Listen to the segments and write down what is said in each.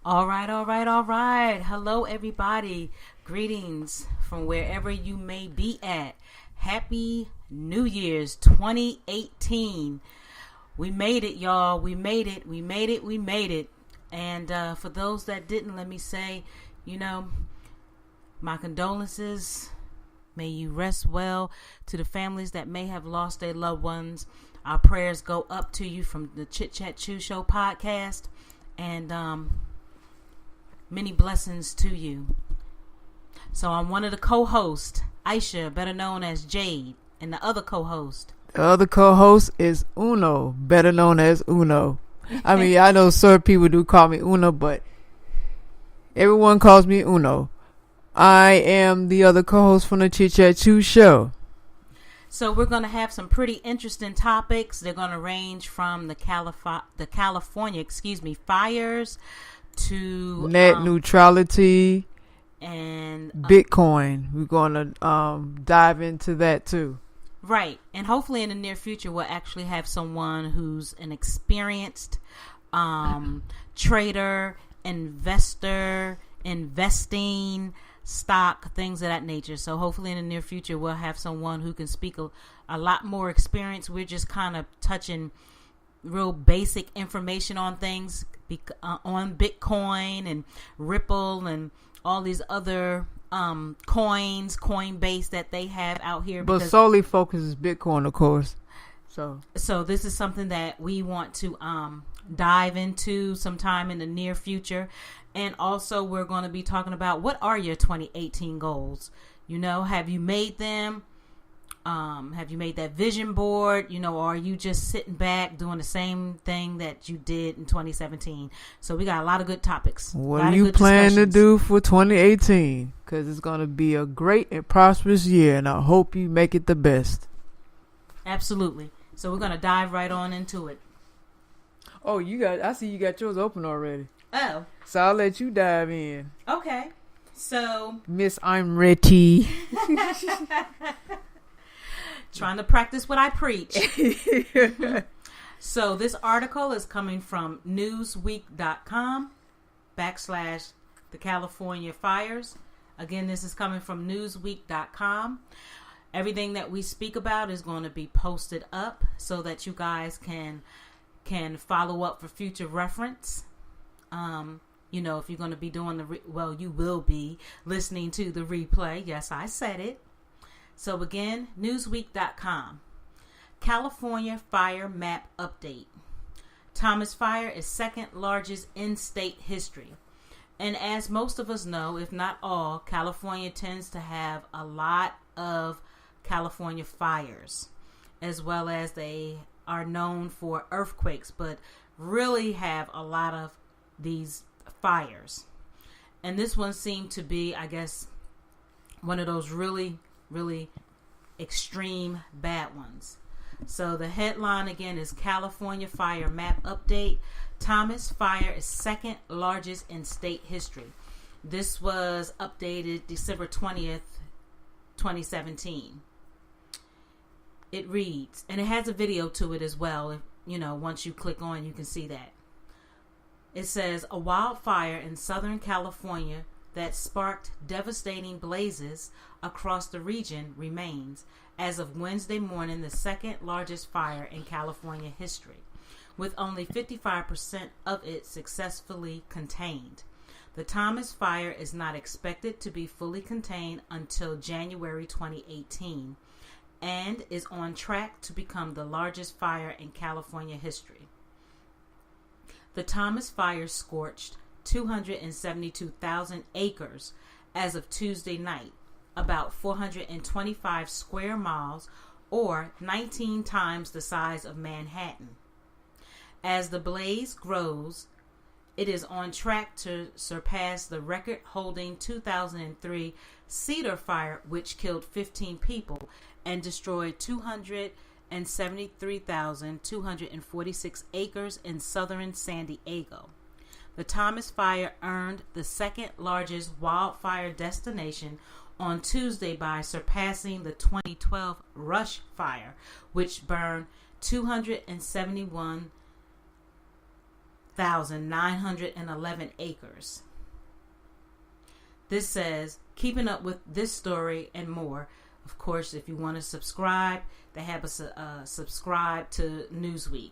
All right, all right, all right. Hello, everybody. Greetings from wherever you may be at. Happy New Year's 2018. We made it, y'all. We made it. We made it. We made it. And for those that didn't, let me say, my condolences. May you rest well. To the families that may have lost their loved ones, our prayers go up to you from the Chit Chat Chew Show podcast. And many blessings to you. So I'm one of the co-hosts, Aisha, better known as Jade, and the other co-host. The other co-host is Uno, better known as Uno. I mean, I know certain people do call me Uno, but everyone calls me Uno. I am the other co-host from the Chit Chat Chew Show. So we're going to have some pretty interesting topics. They're going to range from the California fires to net neutrality and Bitcoin. We're going to dive into that too. Right. And hopefully in the near future, we'll actually have someone who's an experienced trader, investor, investing, stock, things of that nature. So hopefully in the near future, we'll have someone who can speak a lot more experience. We're just kind of touching real basic information on things, on Bitcoin and Ripple and all these other Coinbase that they have out here. But solely focuses Bitcoin, of course. So this is something that we want to dive into sometime in the near future. And also we're going to be talking about what are your 2018 goals? Have you made them? Have you made that vision board? Or are you just sitting back doing the same thing that you did in 2017? So we got a lot of good topics. What do you plan to do for 2018? Because it's going to be a great and prosperous year, and I hope you make it the best. Absolutely. So we're going to dive right on into it. Oh, I see you got yours open already. Oh. So I'll let you dive in. Okay. So. Miss, I'm ready. Trying to practice what I preach. So this article is coming from newsweek.com /the California fires. Again, this is coming from newsweek.com. Everything that we speak about is going to be posted up so that you guys can follow up for future reference. If you're going to be doing you will be listening to the replay. Yes, I said it. So again, newsweek.com. California fire map update. Thomas Fire is second largest in state history. And as most of us know, if not all, California tends to have a lot of California fires, as well as they are known for earthquakes, but really have a lot of these fires. And this one seemed to be, I guess, one of those really extreme bad ones. So the headline again is California fire map update. Thomas Fire is second largest in state history. This was updated December 20th, 2017. It reads, and it has a video to it as well. Once you click on, you can see that. It says a wildfire in Southern California that sparked devastating blazes across the region remains, as of Wednesday morning, the second largest fire in California history, with only 55% of it successfully contained. The Thomas Fire is not expected to be fully contained until January 2018 and is on track to become the largest fire in California history. The Thomas Fire scorched 272,000 acres as of Tuesday night, about 425 square miles, or 19 times the size of Manhattan. As the blaze grows, it is on track to surpass the record-holding 2003 Cedar Fire, which killed 15 people and destroyed 273,246 acres in southern San Diego. The Thomas Fire earned the second largest wildfire destination on Tuesday by surpassing the 2012 Rush Fire, which burned 271 1,911 acres. This says, keeping up with this story and more. Of course, if you want to subscribe, they have a subscribe to Newsweek.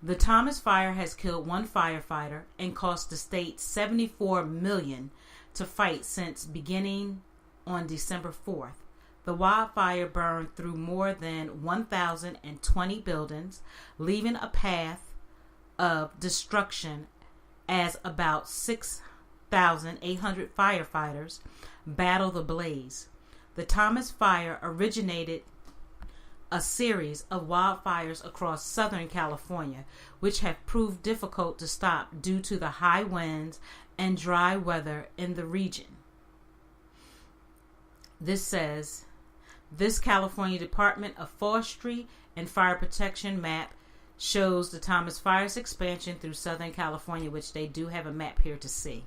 The Thomas Fire has killed one firefighter and cost the state $74 million to fight since beginning on December 4th. The wildfire burned through more than 1,020 buildings, leaving a path of destruction as about 6,800 firefighters battle the blaze. The Thomas Fire originated a series of wildfires across Southern California, which have proved difficult to stop due to the high winds and dry weather in the region. This says, this California Department of Forestry and Fire Protection map shows the Thomas Fire's expansion through Southern California, which they do have a map here to see.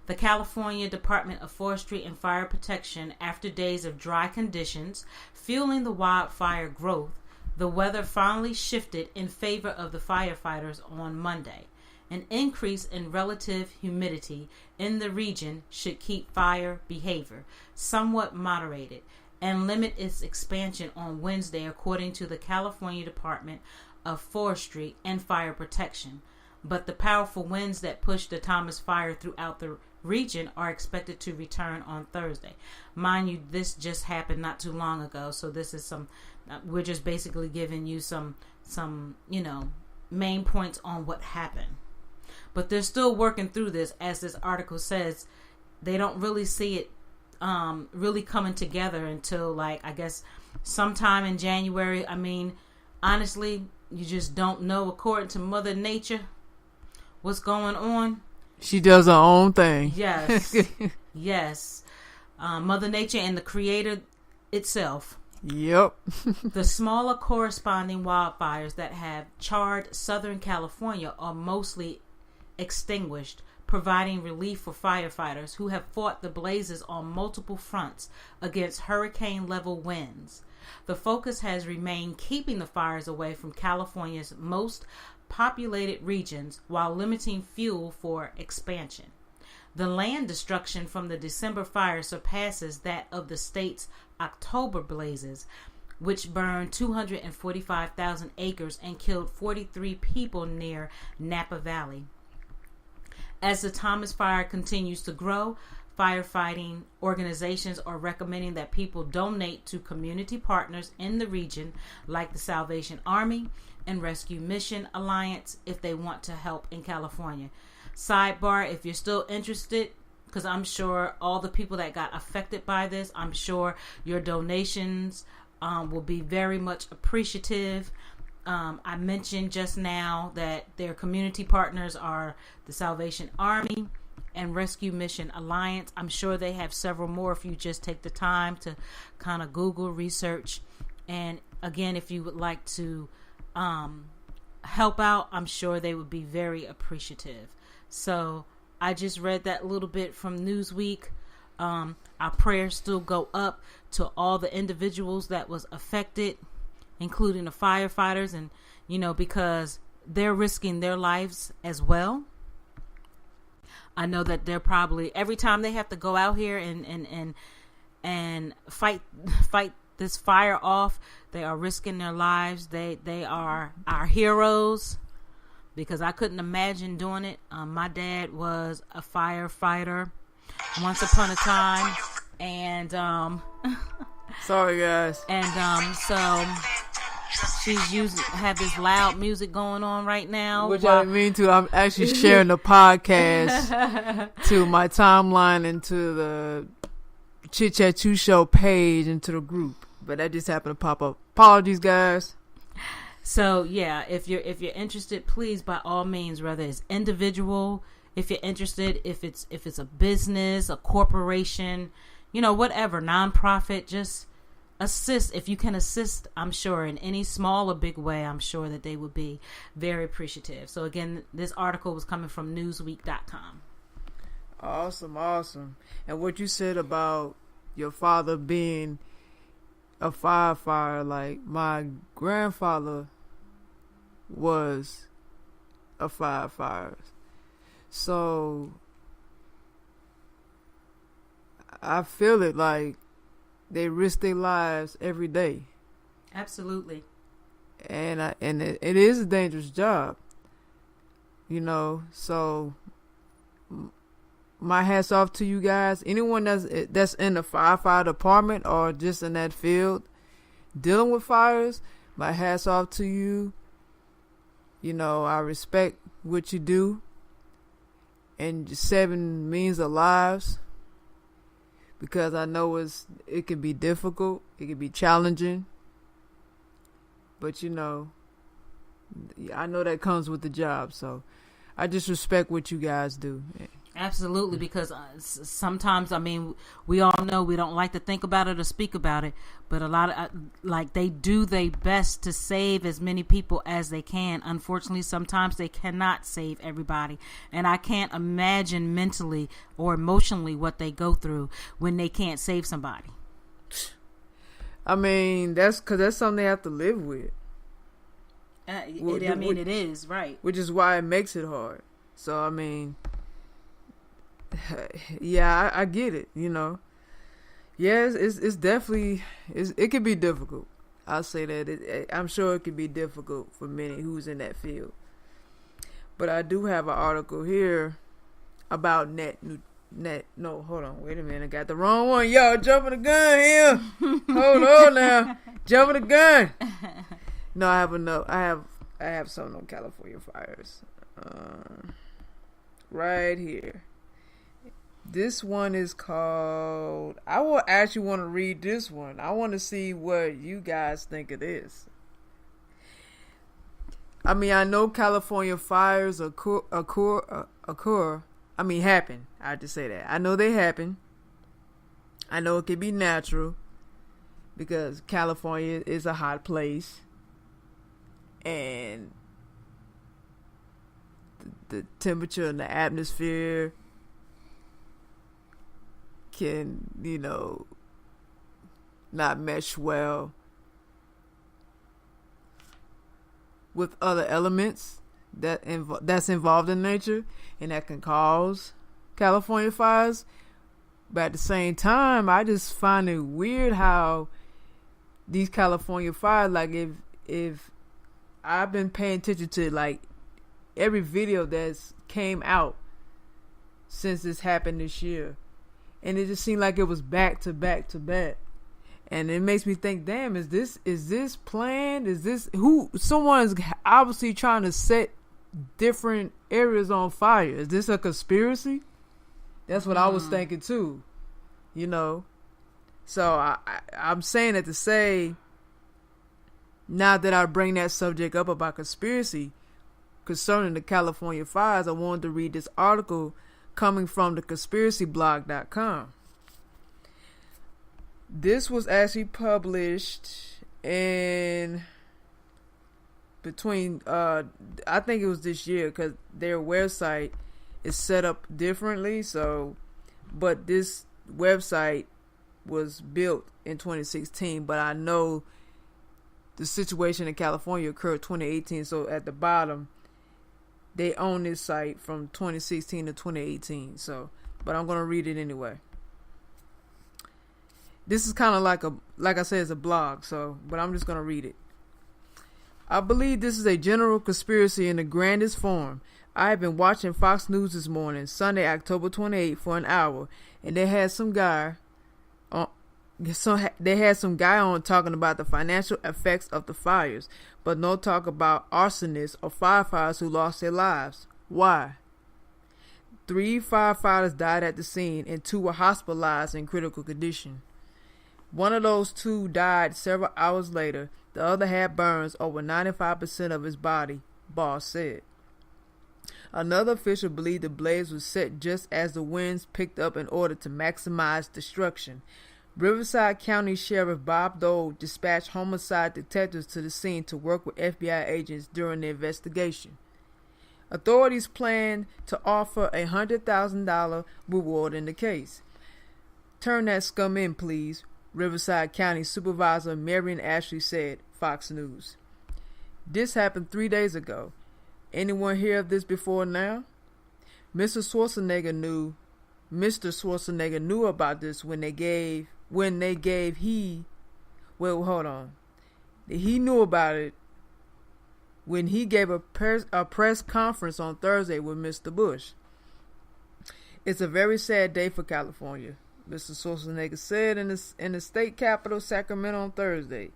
The California Department of Forestry and Fire Protection, after days of dry conditions fueling the wildfire growth, the weather finally shifted in favor of the firefighters on Monday. An increase in relative humidity in the region should keep fire behavior somewhat moderated and limit its expansion on Wednesday, according to the California Department of Forestry and Fire Protection. But the powerful winds that pushed the Thomas Fire throughout the region are expected to return on Thursday. Mind you, this just happened not too long ago, so this is we're just basically giving you some main points on what happened. But they're still working through this. As this article says, they don't really see it really coming together until, I guess, sometime in January. I mean, honestly, you just don't know, according to Mother Nature, what's going on. She does her own thing. Yes. Yes. Mother Nature and the Creator itself. Yep. The smaller corresponding wildfires that have charred Southern California are mostly extinguished, providing relief for firefighters who have fought the blazes on multiple fronts against hurricane-level winds. The focus has remained keeping the fires away from California's most populated regions while limiting fuel for expansion. The land destruction from the December fire surpasses that of the state's October blazes, which burned 245,000 acres and killed 43 people near Napa Valley. As the Thomas Fire continues to grow, firefighting organizations are recommending that people donate to community partners in the region like the Salvation Army and Rescue Mission Alliance if they want to help in California. Sidebar, if you're still interested, because I'm sure all the people that got affected by this, I'm sure your donations will be very much appreciative. I mentioned just now that their community partners are the Salvation Army and Rescue Mission Alliance. I'm sure they have several more if you just take the time to kind of Google research. And again, if you would like to help out, I'm sure they would be very appreciative. So I just read that little bit from Newsweek. Our prayers still go up to all the individuals that was affected, including the firefighters, and because they're risking their lives as well. I know that they're probably, every time they have to go out here and fight this fire off, they are risking their lives. They are our heroes, because I couldn't imagine doing it. My dad was a firefighter once upon a time, and sorry guys, and so she's have this loud music going on right now, which I didn't mean to. I'm actually sharing the podcast to my timeline and to the Chit Chat 2 Show page and to the group, but that just happened to pop up. Apologies, guys. So yeah, if you're interested, please, by all means, whether it's individual, if you're interested, if it's a business, a corporation, whatever, nonprofit, just assist. If you can assist, I'm sure in any small or big way, I'm sure that they would be very appreciative. So again, this article was coming from Newsweek.com. Awesome. And what you said about your father being a firefighter, like my grandfather was of firefighters. So I feel it like they risk their lives every day. Absolutely. And it is a dangerous job, so my hat's off to you guys. Anyone that's in the firefighter department or just in that field dealing with fires, my hat's off to you. I respect what you do and saving millions of lives, because I know it can be difficult, it can be challenging, but I know that comes with the job, so I just respect what you guys do. Absolutely, because sometimes, we all know we don't like to think about it or speak about it, but a lot of they do their best to save as many people as they can. Unfortunately, sometimes they cannot save everybody, and I can't imagine mentally or emotionally what they go through when they can't save somebody. That's because that's something they have to live with. It is, right. Which is why it makes it hard. So, yeah, I get it, Yeah, it's definitely, it can be difficult. I'll say that. I'm sure it can be difficult for many who's in that field. But I do have an article here about no, hold on, wait a minute, I got the wrong one. Y'all jumping the gun here. Hold on now. Jumping the gun. No, I have something on California fires. Right here. This one is called, I will actually want to read this one. I want to see what you guys think of this. I know California fires happen. I have to say that. I know they happen. I know it can be natural because California is a hot place. And the temperature in the atmosphere can, not mesh well with other elements that's involved in nature, and that can cause California fires. But at the same time, I just find it weird how these California fires, if I've been paying attention to every video that's came out since this happened this year, and it just seemed like it was back to back to back, and it makes me think, damn, is this planned? Is this someone's obviously trying to set different areas on fire? Is this a conspiracy? That's what I was thinking too, So I'm saying that to say, now that I bring that subject up about conspiracy concerning the California fires, I wanted to read this article coming from the conspiracyblog.com. This was actually published in between, I think it was this year, because their website is set up differently. But this website was built in 2016, but I know the situation in California occurred 2018, so at the bottom they own this site from 2016 to 2018. But I'm gonna read it anyway. This is kind of like I said, it's a blog. But I'm just gonna read it. I believe this is a general conspiracy in the grandest form. I have been watching Fox News this morning, Sunday, October 28th, for an hour, and they had some guy on. So they had some guy on talking about the financial effects of the fires, but no talk about arsonists or firefighters who lost their lives. Why? 3 firefighters died at the scene and 2 were hospitalized in critical condition. One of those 2 died several hours later. The other had burns over 95% of his body, boss said. Another official believed the blaze was set just as the winds picked up in order to maximize destruction. Riverside County Sheriff Bob Dole dispatched homicide detectives to the scene to work with FBI agents during the investigation. Authorities plan to offer a $100,000 reward in the case. Turn that scum in, please, Riverside County Supervisor Marion Ashley said, Fox News. This happened 3 days ago. Anyone hear of this before now? Mr. Schwarzenegger knew about this when he knew about it when he gave a press conference on Thursday with Mr. Bush. It's a very sad day for California, Mr. Schwarzenegger said in the state capital, Sacramento, on Thursday.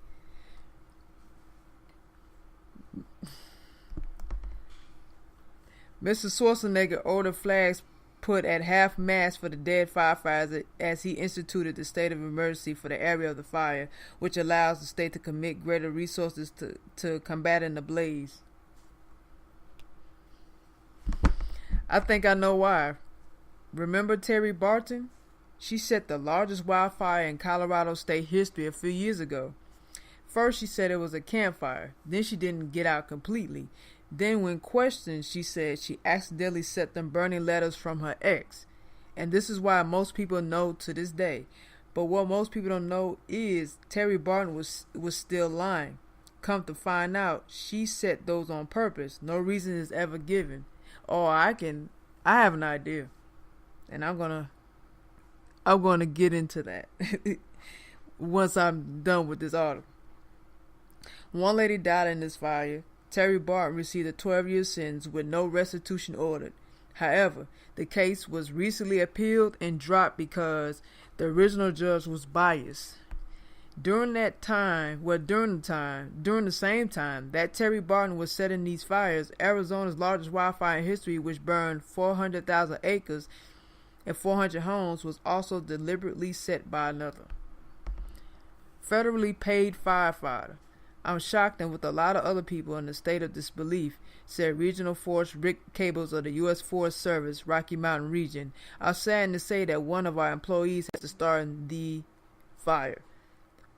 Mr. Schwarzenegger ordered flags put at half-mast for the dead firefighters as he instituted the state of emergency for the area of the fire, which allows the state to commit greater resources to combating the blaze. I think I know why. Remember Terry Barton? She set the largest wildfire in Colorado state history a few years ago. First, she said it was a campfire. Then she didn't get out completely. Then, when questioned, she said she accidentally set them burning letters from her ex. And this is why most people know to this day. But what most people don't know is Terry Barton was still lying. Come to find out, she set those on purpose. No reason is ever given. Or I have an idea. And I'm gonna get into that once I'm done with this article. One lady died in this fire. Terry Barton received a 12-year sentence with no restitution ordered. However, the case was recently appealed and dropped because the original judge was biased. During the same time that Terry Barton was setting these fires, Arizona's largest wildfire in history, which burned 400,000 acres and 400 homes, was also deliberately set by another. Federally paid firefighter. I'm shocked and with a lot of other people in a state of disbelief, said Regional Forest Rick Cables of the U.S. Forest Service, Rocky Mountain Region. I'm saddened to say that one of our employees has to star in the fire.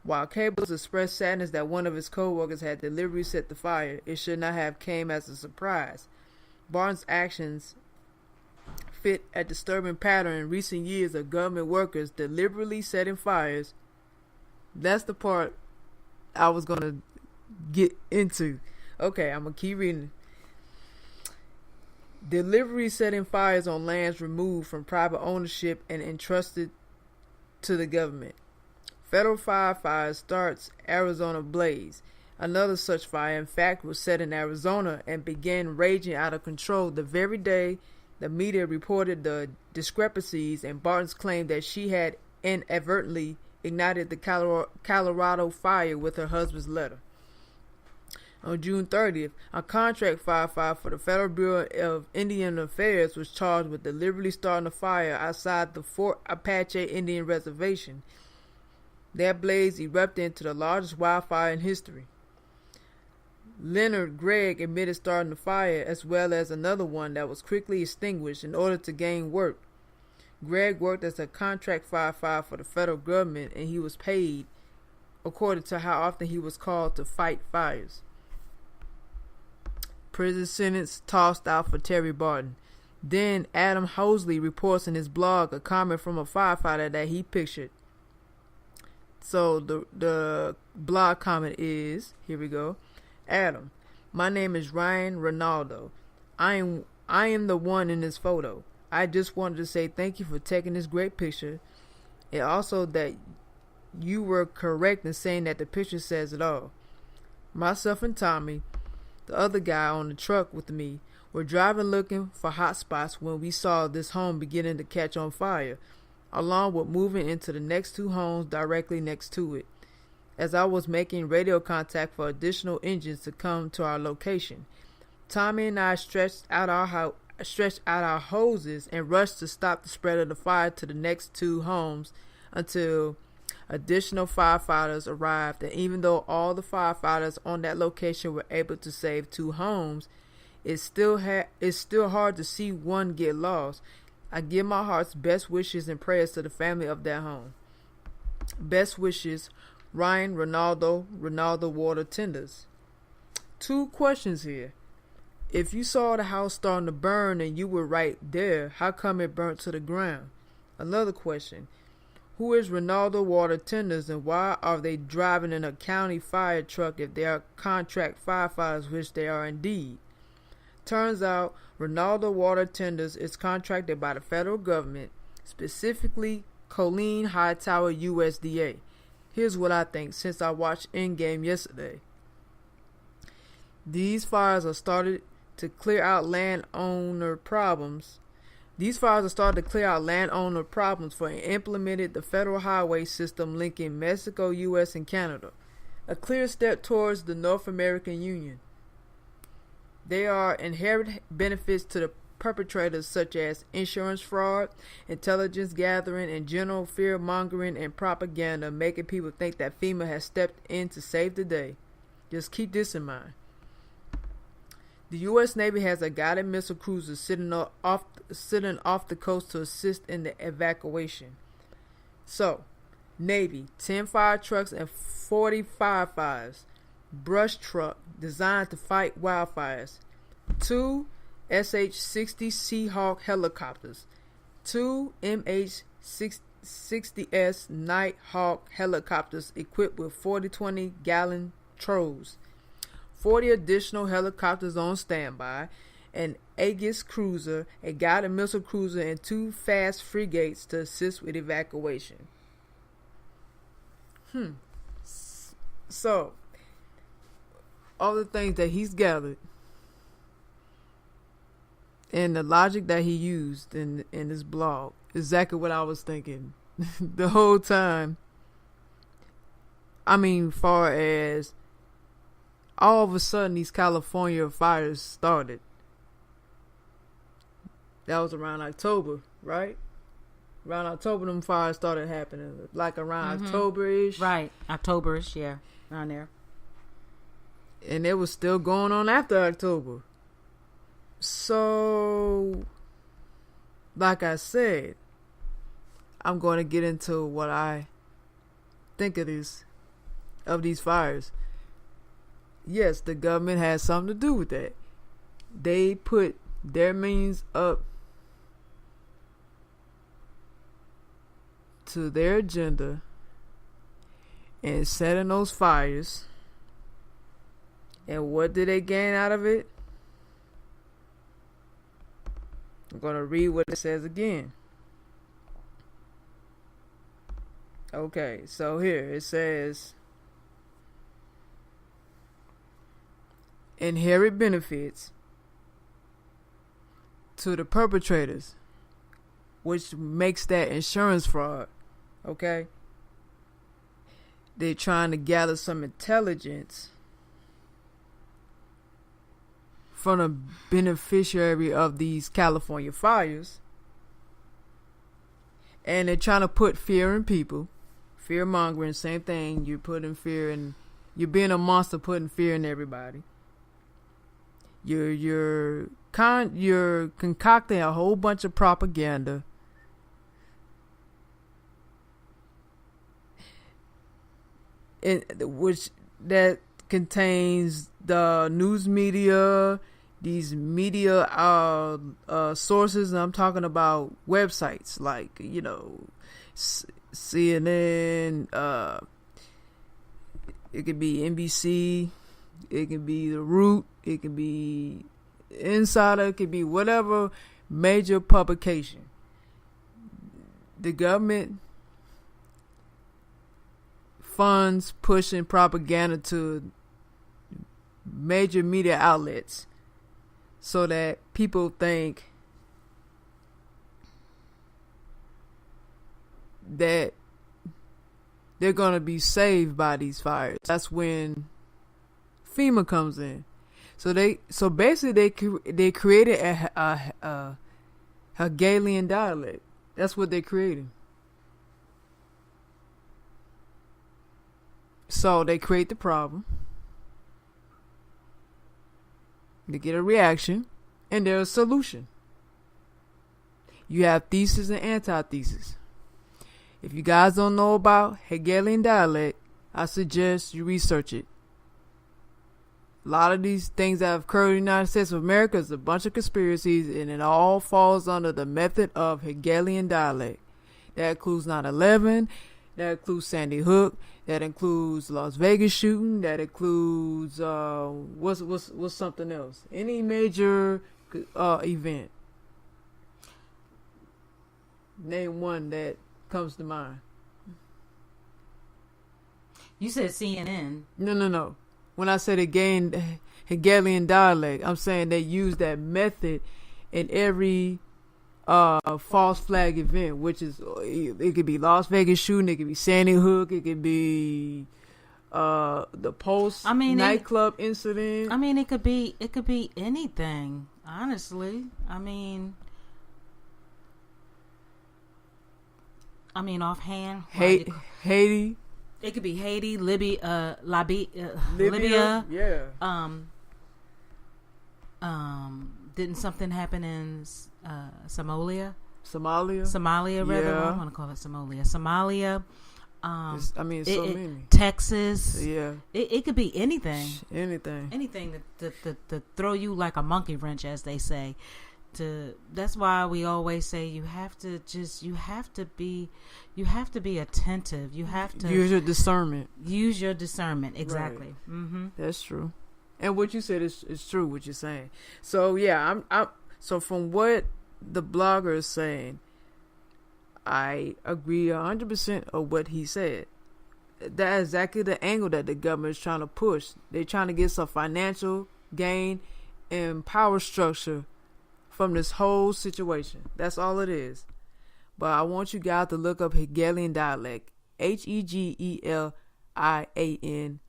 While Cables expressed sadness that one of his co-workers had deliberately set the fire, it should not have came as a surprise. Barton's actions fit a disturbing pattern in recent years of government workers deliberately setting fires. That's the part I was going to get into. Okay, I'm going to keep reading. Deliberately setting fires on lands removed from private ownership and entrusted to the government. Federal fire starts Arizona blaze. Another such fire, in fact, was set in Arizona and began raging out of control the very day the media reported the discrepancies and Barton's claim that she had inadvertently ignited the Colorado fire with her husband's letter. On June 30th, a contract firefighter for the Federal Bureau of Indian Affairs was charged with deliberately starting a fire outside the Fort Apache Indian Reservation. That blaze erupted into the largest wildfire in history. Leonard Gregg admitted starting the fire as well as another one that was quickly extinguished in order to gain work. Gregg worked as a contract firefighter for the federal government and he was paid according to how often he was called to fight fires. Prison sentence tossed out for Terry Barton. Then Adam Hosley reports in his blog a comment from a firefighter that he pictured. So the blog comment is, here we go. Adam, my name is Ryan Ronaldo. I am the one in this photo. I just wanted to say thank you for taking this great picture, and also that you were correct in saying that the picture says it all. Myself and Tommy, the other guy on the truck with me, were driving looking for hot spots when we saw this home beginning to catch on fire, along with moving into the next two homes directly next to it. As I was making radio contact for additional engines to come to our location, Tommy and I stretched out our hoses and rushed to stop the spread of the fire to the next two homes until additional firefighters arrived. And even though all the firefighters on that location were able to save two homes, it's still hard to see one get lost. I give my heart's best wishes and prayers to the family of that home. Best wishes, Ryan Ronaldo Water Tenders. Two questions here. If you saw the house starting to burn and you were right there, how come it burnt to the ground? Another question. Who is Ronaldo Water Tenders and why are they driving in a county fire truck if they are contract firefighters, which they are indeed? Turns out Ronaldo Water Tenders is contracted by the federal government, specifically Colleen Hightower USDA. Here's what I think since I watched Endgame yesterday. These fires are started to clear out landowner problems. For implemented the federal highway system linking Mexico, U.S., and Canada. A clear step towards the North American Union. There are inherent benefits to the perpetrators such as insurance fraud, intelligence gathering, and general fear mongering and propaganda, making people think that FEMA has stepped in to save the day. Just keep this in mind. The U.S. Navy has a guided missile cruiser sitting off the coast to assist in the evacuation. So, Navy, 10 fire trucks and 40 firefighters. Brush truck designed to fight wildfires. 2 SH-60 Seahawk helicopters. 2 MH-60S Nighthawk helicopters equipped with 40-20 gallon trolls. 40 additional helicopters on standby, an Aegis cruiser, a guided missile cruiser, and 2 fast frigates to assist with evacuation. So, all the things that he's gathered and the logic that he used in his blog, exactly what I was thinking the whole time. I mean, far as all of a sudden these California fires started. That was around October, right? Around October, them fires started happening. Like around October-ish. Right, October-ish, yeah. Around there. And it was still going on after October. So, like I said, I'm going to get into what I think of these fires. Yes, the government has something to do with that. They put their means up to their agenda and setting those fires. And what did they gain out of it? I'm going to read what it says again. Okay, so here it says, inherent benefits to the perpetrators, which makes that insurance fraud. Okay? They're trying to gather some intelligence from a beneficiary of these California fires, and they're trying to put fear in people. Fear mongering, same thing. You're putting fear in, you're being a monster, putting fear in everybody. You're concocting a whole bunch of propaganda, which that contains the news media, these media sources. And I'm talking about websites like, CNN, it could be NBC, it could be The Root, it could be Insider, it could be whatever major publication. The government funds pushing propaganda to major media outlets so that people think that they're going to be saved by these fires. That's when FEMA comes in. So basically they created a Hegelian dialect. That's what they're creating. So they create the problem, they get a reaction, and there's a solution. You have thesis and antithesis. If you guys don't know about Hegelian dialect, I suggest you research it. A lot of these things that have occurred in the United States of America is a bunch of conspiracies, and it all falls under the method of Hegelian dialect. That includes 9/11, That includes Sandy Hook. That includes Las Vegas shooting. That includes what's something else? Any major event. Name one that comes to mind. You said CNN. No. When I said Hegelian dialect, I'm saying they use that method in every false flag event, which is, it could be Las Vegas shooting, it could be Sandy Hook, it could be the Post nightclub incident. I mean, it could be anything, honestly. I mean offhand, Haiti. It could be Haiti, Libya. Yeah. Didn't something happen in Somalia? Somalia, rather. Yeah. I want to call it Somalia. Many. Texas. Yeah. It could be anything. Anything to throw you like a monkey wrench, as they say. That's why we always say you have to be attentive. You have to use your discernment. Exactly. Right. Mm-hmm. That's true. And what you said is true. What you're saying. So yeah, so from what the blogger is saying, I agree 100% of what he said. That's exactly the angle that the government is trying to push. They're trying to get some financial gain and power structure from this whole situation. That's all it is. But I want you guys to look up Hegelian dialect. Hegelian dialect.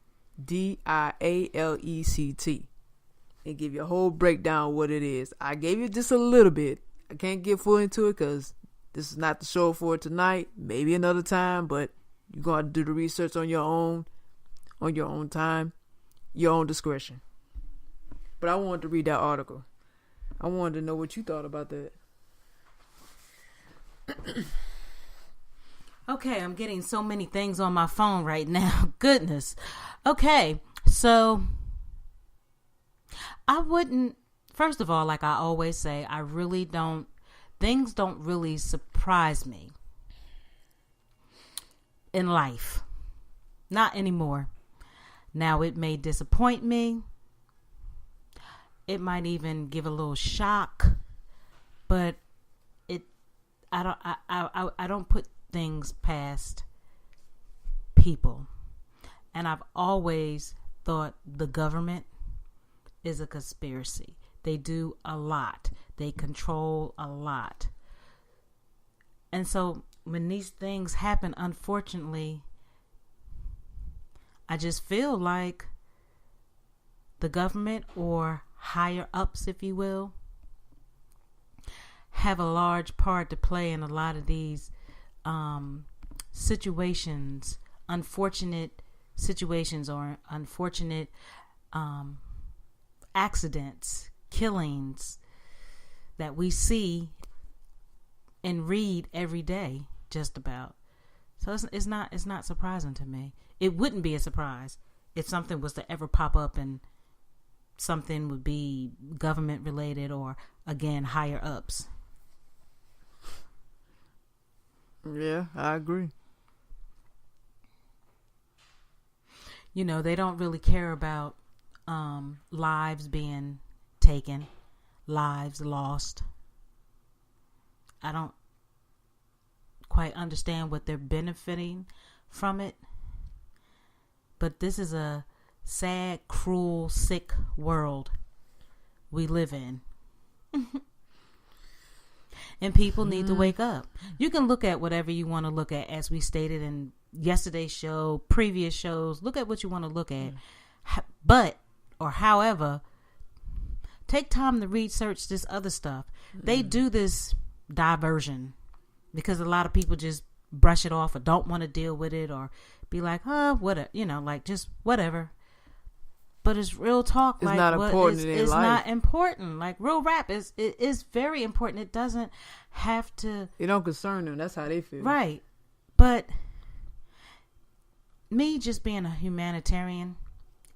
And give you a whole breakdown of what it is. I gave you just a little bit. I can't get full into it because this is not the show for tonight. Maybe another time, but you're going to do the research on your own time, your own discretion. But I wanted to read that article. I wanted to know what you thought about that. Okay, I'm getting so many things on my phone right now. Goodness. Okay, so I wouldn't, first of all, like I always say, things don't really surprise me in life. Not anymore. Now, it may disappoint me. It might even give a little shock, but I don't put things past people. And I've always thought the government is a conspiracy. They do a lot. They control a lot. And so when these things happen, unfortunately, I just feel like the government, or higher ups, if you will, have a large part to play in a lot of these situations, unfortunate situations, or unfortunate accidents, killings that we see and read every day, just about. So it's not surprising to me. It wouldn't be a surprise if something was to ever pop up and something would be government related, or again, higher ups. Yeah, I agree. You know, they don't really care about lives being taken, lives lost. I don't quite understand what they're benefiting from it. But this is a sad, cruel, sick world we live in. And people need to wake up. You can look at whatever you want to look at, as we stated in yesterday's show, previous shows. Look at what you want to look at. However, take time to research this other stuff. They do this diversion because a lot of people just brush it off or don't want to deal with it, or be like, whatever, like just whatever. But it's real talk. It's not important in It's life. not important. Like, real rap is very important. It doesn't have to. It don't concern them. That's how they feel. Right. But me just being a humanitarian,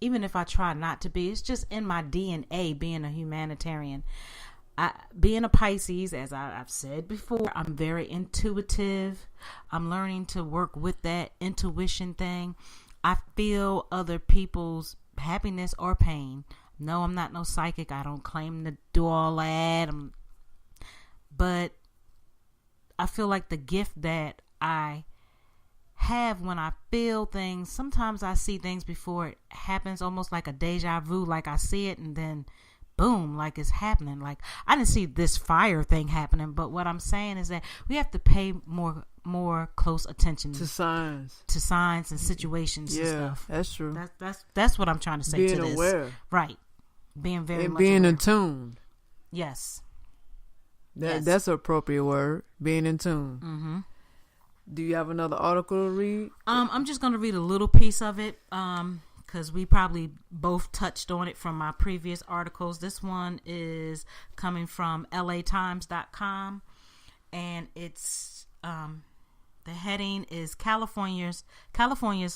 even if I try not to be, it's just in my DNA being a humanitarian. being a Pisces, as I've said before, I'm very intuitive. I'm learning to work with that intuition thing. I feel other people's happiness or pain. No, I'm not no psychic. I don't claim to do all that. But I feel like the gift that I have when I feel things, sometimes I see things before it happens, almost like a deja vu, like I see it and then boom, like it's happening. Like I didn't see this fire thing happening, but what I'm saying is that we have to pay more close attention to signs and situations and stuff. That's true. That's what I'm trying to say. Being to this. aware, right? Being very and much being aware. in tune. Yes. That's an appropriate word. Being in tune. Mm-hmm. Do you have another article to read? I'm just going to read a little piece of it because we probably both touched on it from my previous articles. This one is coming from LATimes.com, and it's the heading is California's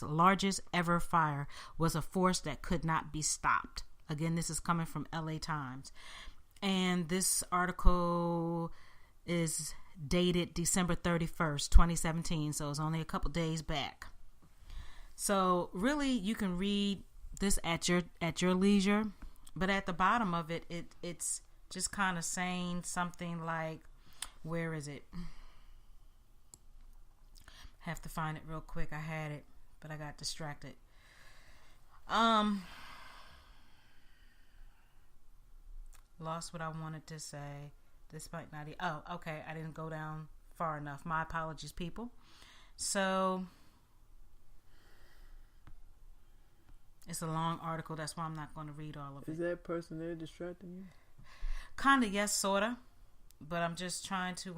largest ever fire was a force that could not be stopped. Again, this is coming from LA Times. And this article is dated December 31st, 2017. So it's only a couple days back. So really, you can read this at your leisure. But at the bottom of it, it's just kind of saying something like, where is it? Have to find it real quick. I had it, but I got distracted. Lost what I wanted to say. This might not. Okay. I didn't go down far enough. My apologies, people. So it's a long article. That's why I'm not going to read all of it. Is that person there distracting you? Kind of, yes, sort of. But I'm just trying to.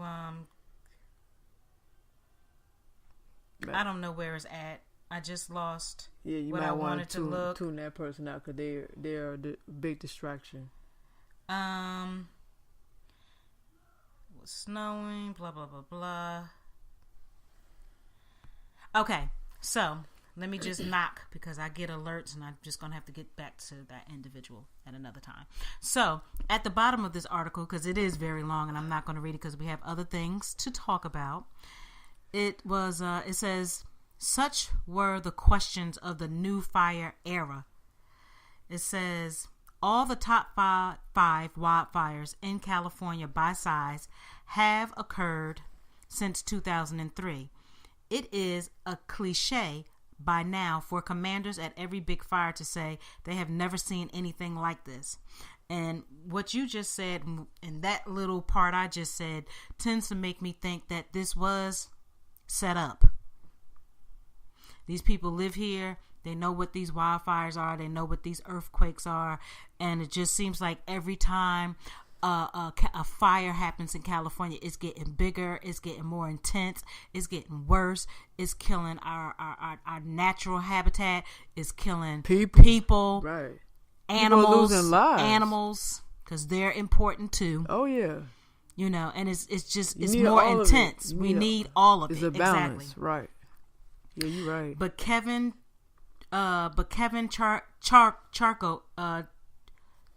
I don't know where it's at. I just lost. Yeah, you what might I want wanted to look. Tune that person out because they're a big distraction. It was snowing, blah, blah, blah, blah. Okay, so let me just knock because I get alerts and I'm just going to have to get back to that individual at another time. So at the bottom of this article, because it is very long and I'm not going to read it because we have other things to talk about. It says, such were the questions of the new fire era. It says, all the top five wildfires in California by size have occurred since 2003. It is a cliche by now for commanders at every big fire to say they have never seen anything like this. And what you just said, and that little part I just said, tends to make me think that this was set up. These people live here. They know what these wildfires are. They know what these earthquakes are. And it just seems like every time a fire happens in California, it's getting bigger. It's getting more intense. It's getting worse. It's killing our natural habitat. It's killing people. Right. Animals. Losing lives. Animals. Because they're important too. Oh, yeah. You know, and it's more intense. We need all of it. It's a balance. Exactly. Right. Yeah, you're right. But Kevin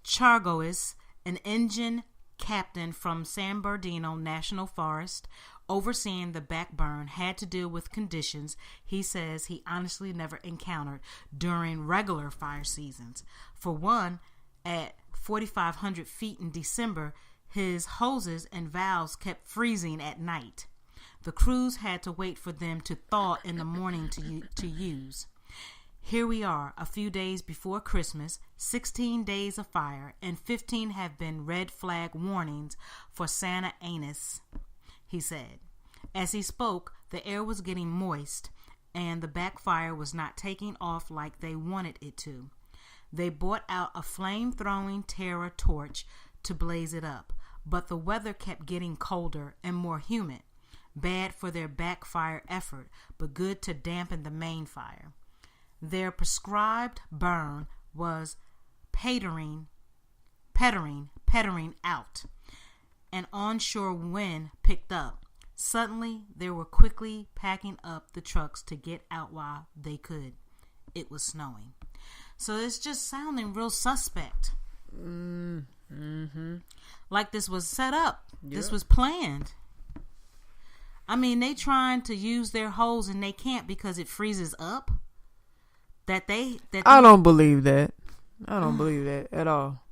Chargois, an engine captain from San Bernardino National Forest, overseeing the backburn, had to deal with conditions he says he honestly never encountered during regular fire seasons. For one, at 4,500 feet in December, his hoses and valves kept freezing at night. The crews had to wait for them to thaw in the morning to use. Here we are, a few days before Christmas, 16 days of fire, and 15 have been red flag warnings for Santa Ynez, he said. As he spoke, the air was getting moist, and the backfire was not taking off like they wanted it to. They brought out a flame-throwing terror torch to blaze it up, but the weather kept getting colder and more humid. Bad for their backfire effort, but good to dampen the main fire. Their prescribed burn was petering out. An onshore wind picked up. Suddenly, they were quickly packing up the trucks to get out while they could. It was snowing. So it's just sounding real suspect. Mm-hmm. Like this was set up. Yep. This was planned. I mean, they trying to use their hose and they can't because it freezes up. I don't believe that. I don't believe that at all.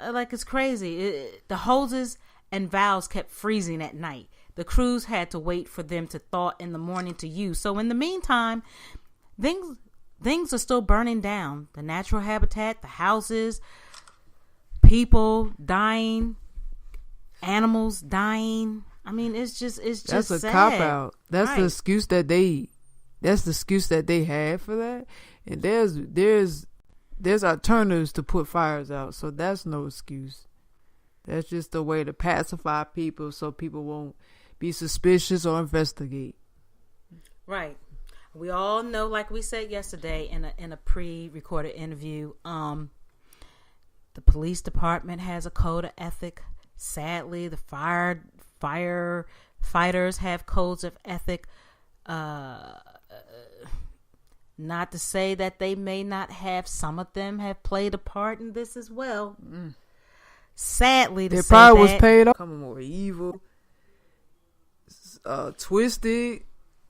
Like, it's crazy. The hoses and valves kept freezing at night. The crews had to wait for them to thaw in the morning to use. So in the meantime, things are still burning down. The natural habitat, the houses, people dying, animals dying. I mean, it's just that's a sad. cop out. That's right. the excuse that they have for that. And there's alternatives to put fires out, so that's no excuse. That's just a way to pacify people so people won't be suspicious or investigate. Right. We all know, like we said yesterday in a pre-recorded interview, the police department has a code of ethic. Sadly, the firefighters have codes of ethic. Not to say that they may not have. Some of them have played a part in this as well. Sadly, they probably was paid off. Becoming more evil, twisted.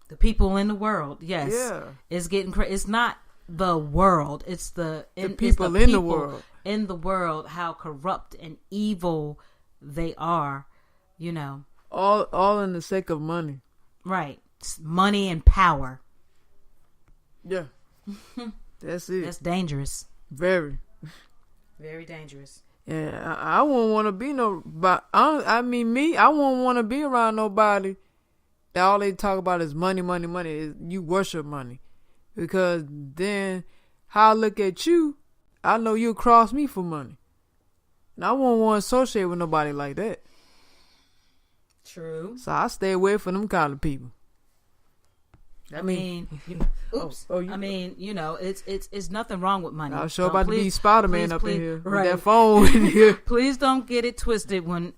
The people in the world, yes, yeah, it's getting crazy. It's not the world; it's the people in the world. In the world, how corrupt and evil they are. You know, all in the sake of money. Right, money and power. Yeah, that's it. That's dangerous. Very, very dangerous. Yeah, I won't want to be I won't want to be around nobody that all they talk about is money, money, money. You worship money, because then how I look at you, I know you'll cross me for money, and I won't want to associate with nobody like that. True. So I stay away from them kind of people. I mean, oops. I mean, you know, it's nothing wrong with money. I was sure about to be Spider-Man up in here with that phone in here. Please don't get it twisted when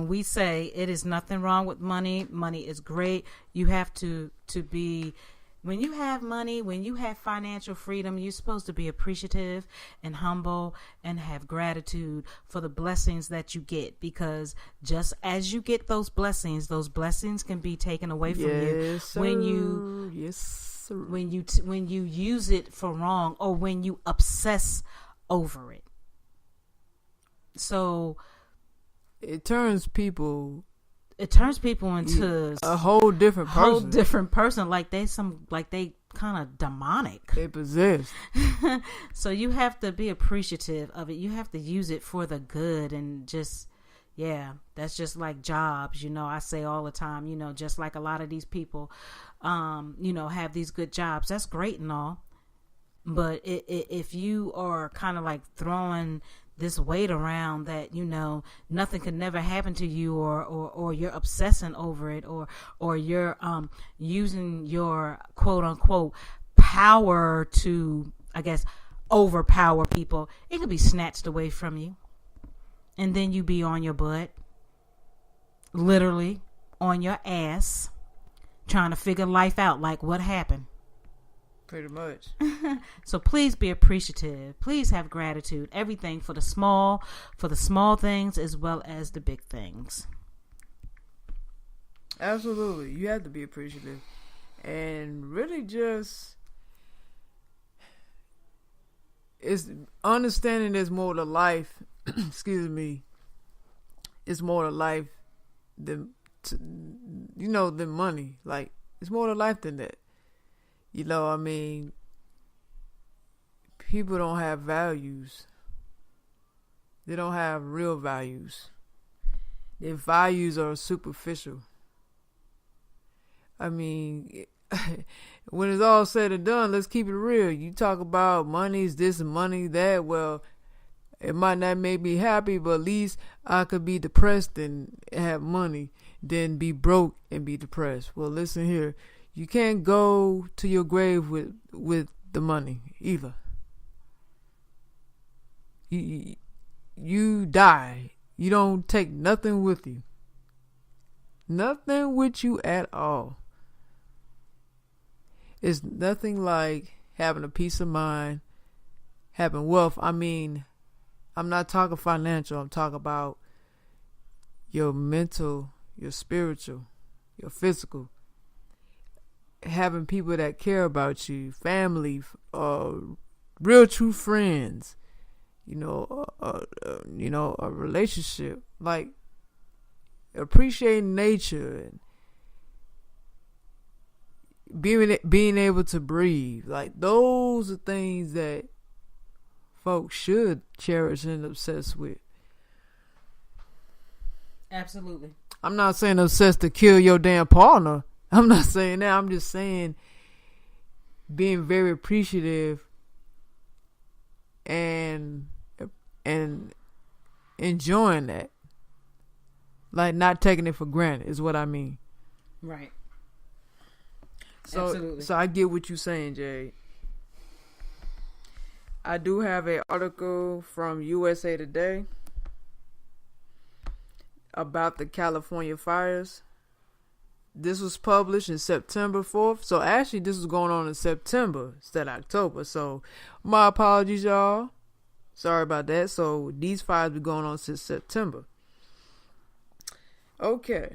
we say it is nothing wrong with money. Money is great. You have to be, when you have money, when you have financial freedom, you're supposed to be appreciative and humble and have gratitude for the blessings that you get, because just as you get those blessings can be taken away from you when you use it for wrong, or when you obsess over it. So it turns people into a whole different person. Like they kind of demonic. They possessed. So you have to be appreciative of it. You have to use it for the good, and just, yeah, that's just like jobs. You know, I say all the time, you know, just like a lot of these people, you know, have these good jobs. That's great and all. But if you are kind of like throwing this weight around that, you know, nothing could never happen to you, or you're obsessing over it, or you're using your quote unquote power to, I guess, overpower people, it could be snatched away from you, and then you be on your butt, literally on your ass, trying to figure life out, like what happened. Pretty much. So please be appreciative. Please have gratitude. Everything for the small things as well as the big things. Absolutely. You have to be appreciative. And really just, it's understanding there's more to life. Excuse me. It's more to life than money. Like, it's more to life than that. You know, I mean, people don't have values. They don't have real values. Their values are superficial. I mean, when it's all said and done, let's keep it real. You talk about money's this and money that. Well, it might not make me happy, but at least I could be depressed and have money than be broke and be depressed. Well, listen here. You can't go to your grave with the money either. You die. You don't take nothing with you. Nothing with you at all. It's nothing like having a peace of mind, having wealth. I mean, I'm not talking financial. I'm talking about your mental, your spiritual, your physical. Having people that care about you, family, real true friends, a relationship, like appreciating nature and being able to breathe. Like, those are things that folks should cherish and obsess with. Absolutely. I'm not saying obsessed to kill your damn partner. I'm not saying that. I'm just saying being very appreciative and enjoying that. Like, not taking it for granted is what I mean. Right. So I get what you're saying, Jay. I do have an article from USA Today about the California fires. This was published in September 4th. So actually this was going on in September instead of October. So my apologies, y'all. Sorry about that. So these fires been going on since September. Okay.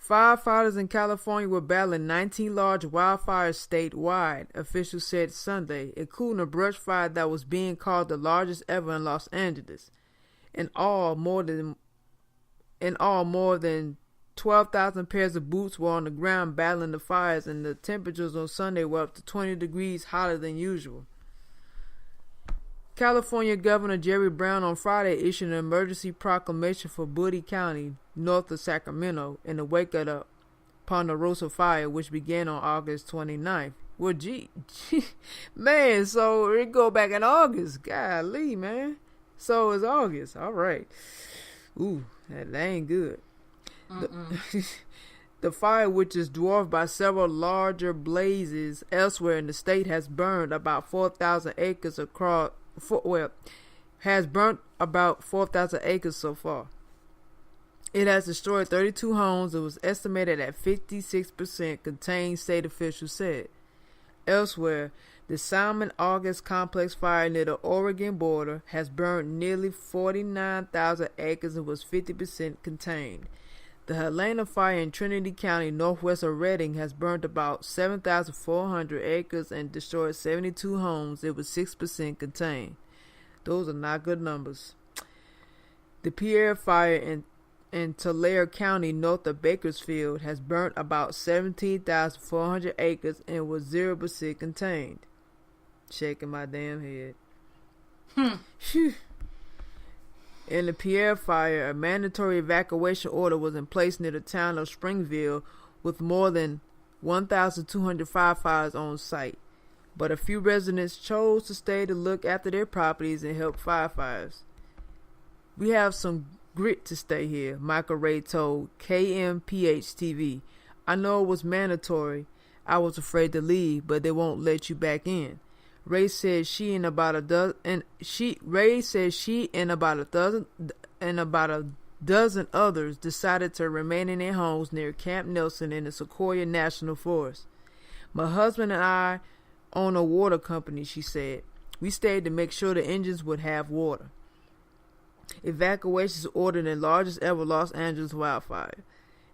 Firefighters in California were battling 19 large wildfires statewide, officials said Sunday, including a brush fire that was being called the largest ever in Los Angeles. In all, more than 12,000 pairs of boots were on the ground battling the fires, and the temperatures on Sunday were up to 20 degrees hotter than usual. California Governor Jerry Brown on Friday issued an emergency proclamation for Woody County, north of Sacramento, in the wake of the Ponderosa fire, which began on August 29th. Well, gee, man, so it go back in August. Golly, man. So it's August. All right. Ooh, that ain't good. The fire, which is dwarfed by several larger blazes elsewhere in the state, has burned about 4,000 acres has burnt about 4,000 acres so far. It has destroyed 32 homes. It was estimated at 56% contained, state officials said. Elsewhere, the Salmon August Complex fire near the Oregon border has burned nearly 49,000 acres and was 50% contained. The Helena fire in Trinity County, northwest of Redding, has burned about 7,400 acres and destroyed 72 homes. It was 6% contained. Those are not good numbers. The Pierre fire in Tulare County, north of Bakersfield, has burnt about 17,400 acres and was 0% contained. Shaking my damn head. Phew. In the Pierre fire, a mandatory evacuation order was in place near the town of Springville, with more than 1,200 firefighters on site. But a few residents chose to stay to look after their properties and help firefighters. We have some grit to stay here, Michael Ray told KMPH-TV. I know it was mandatory. I was afraid to leave, but they won't let you back in. Ray said she and about a dozen others decided to remain in their homes near Camp Nelson in the Sequoia National Forest. My husband and I own a water company, she said. We stayed to make sure the engines would have water. Evacuations ordered in largest ever Los Angeles wildfire.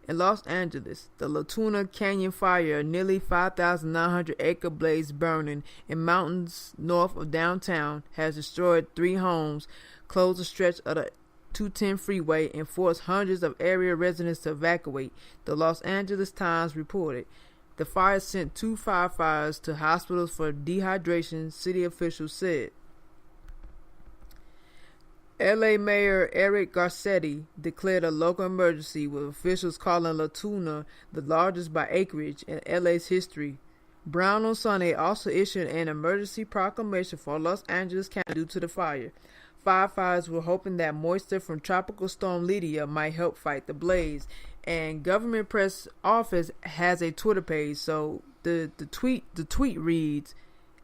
In Los Angeles, the La Tuna Canyon fire, a nearly 5,900 acre blaze burning in mountains north of downtown, has destroyed 3 homes, closed a stretch of the 210 freeway, and forced hundreds of area residents to evacuate, the Los Angeles Times reported. The fire sent 2 firefighters to hospitals for dehydration, city officials said. LA Mayor Eric Garcetti declared a local emergency, with officials calling La Tuna the largest by acreage in LA's history. Brown on Sunday also issued an emergency proclamation for Los Angeles County due to the fire. Firefighters were hoping that moisture from Tropical Storm Lydia might help fight the blaze. And Government Press Office has a Twitter page, so the tweet reads,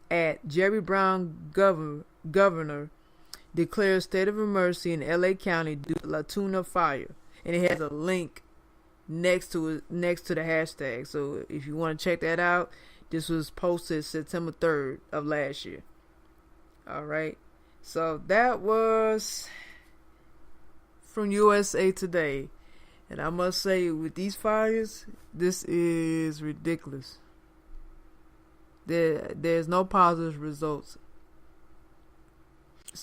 at Jerry Brown Governor declares state of emergency in LA County due to La Tuna fire, and it has a link next to the hashtag. So if you want to check that out, this was posted September 3rd of last year. All right. So that was from USA Today. And I must say, with these fires, this is ridiculous. There's no positive results.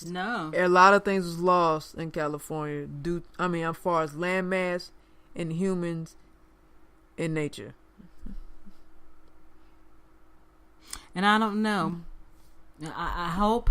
No. A lot of things was lost in California as far as land mass and humans in nature. And I don't know. I hope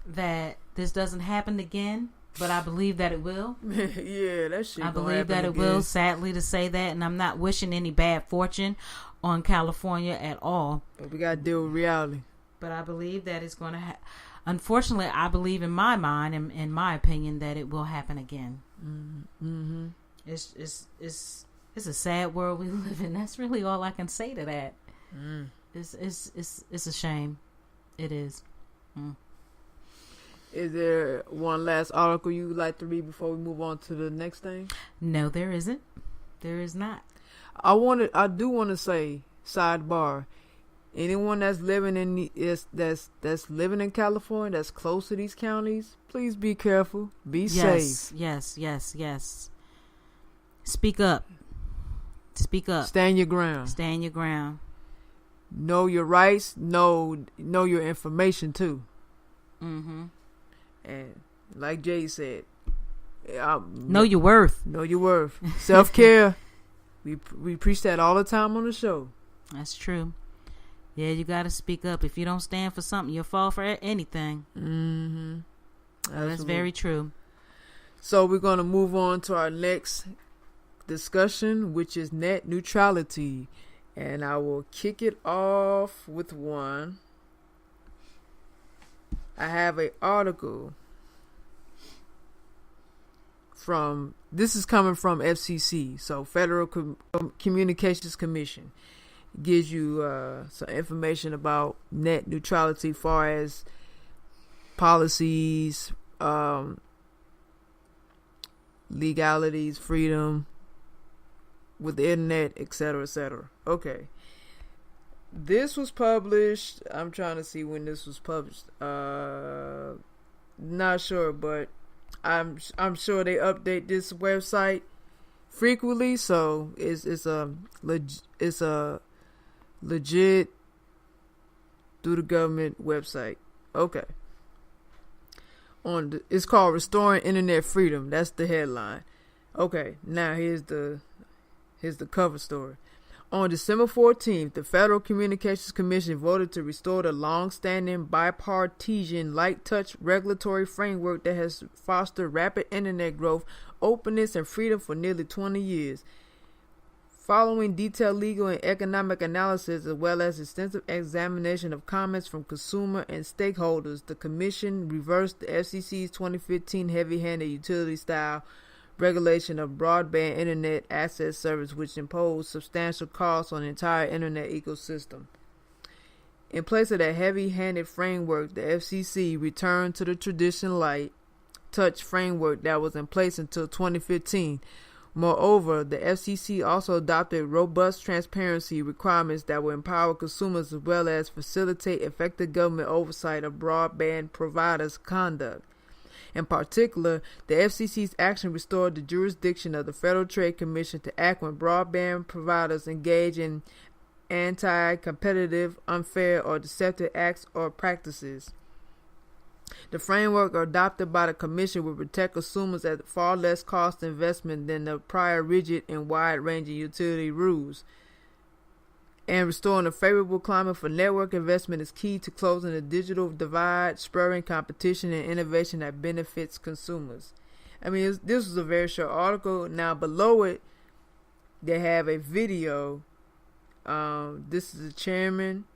that this doesn't happen again, but I believe that it will. Yeah, that shit. I believe that it will, sadly to say that, and I'm not wishing any bad fortune on California at all. But we gotta deal with reality. But I believe that it's going to unfortunately, I believe in my mind and in my opinion that it will happen again. Mm-hmm. It's a sad world we live in. That's really all I can say to that. It's a shame. It is. Is there one last article you would like to read before we move on to the next thing? No, there isn't. There is not. I do want to say, sidebar, anyone that's living that's living in California, that's close to these counties, please be careful. Be safe. Yes. Speak up. Stand your ground. Know your rights. Know your information too. Mm-hmm. And like Jay said, know your worth. Know your worth. Self-care. we preach that all the time on the show. That's true. Yeah, you got to speak up. If you don't stand for something, you'll fall for anything. Mm-hmm. That's very true. So we're going to move on to our next discussion, which is net neutrality. And I will kick it off with one. I have an article this is coming from FCC, so Federal Communications Commission. It gives you some information about net neutrality as far as policies, legalities, freedom with the internet, etc., etc. Okay. This was published, I'm trying to see when this was published. Not sure, but I'm sure they update this website frequently, so it's a legit through the government website. Okay. It's called Restoring Internet Freedom. That's the headline. Okay, now here's the cover story. On December 14th, the Federal Communications Commission voted to restore the long-standing bipartisan light-touch regulatory framework that has fostered rapid internet growth, openness, and freedom for nearly 20 years. Following detailed legal and economic analysis as well as extensive examination of comments from consumer and stakeholders, the Commission reversed the FCC's 2015 heavy-handed utility-style regulation of broadband internet access service, which imposed substantial costs on the entire internet ecosystem. In place of that heavy-handed framework, the FCC returned to the traditional light touch framework that was in place until 2015. Moreover, the FCC also adopted robust transparency requirements that will empower consumers as well as facilitate effective government oversight of broadband providers' conduct. In particular, the FCC's action restored the jurisdiction of the Federal Trade Commission to act when broadband providers engage in anti-competitive, unfair, or deceptive acts or practices. The framework adopted by the Commission will protect consumers at far less cost investment than the prior rigid and wide-ranging utility rules. And restoring a favorable climate for network investment is key to closing the digital divide, spurring competition and innovation that benefits consumers. I mean, this was a very short article. Now, below it, they have a video. This is the chairman.